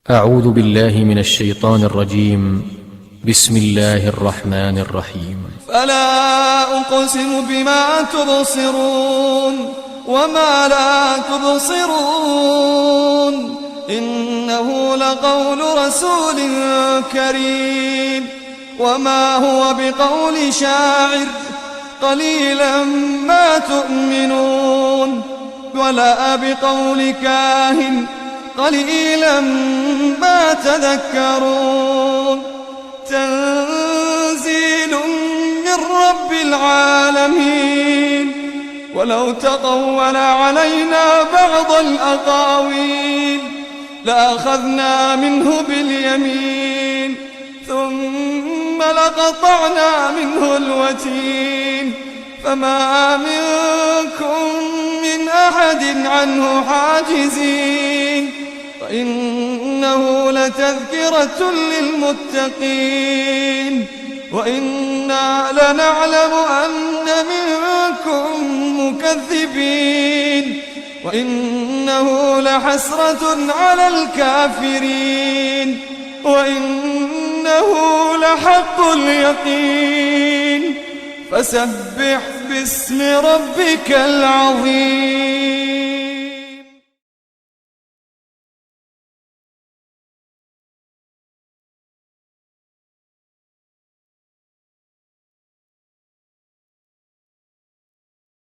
أعوذ بالله من الشيطان الرجيم. بسم الله الرحمن الرحيم. فلا أقسم بما تبصرون وما لا تبصرون إنه لقول رسول كريم وما هو بقول شاعر قليلا ما تؤمنون ولا بقول كاهن قليلا ما تذكرون تنزيل من رب العالمين ولو تقول علينا بعض الأقاويل لأخذنا منه باليمين ثم لقطعنا منه الوتين فما منكم من أحد عنه حاجزين وإنه لتذكرة للمتقين وإنا لنعلم أن منكم مكذبين وإنه لحسرة على الكافرين وإنه لحق اليقين فسبح باسم ربك العظيم.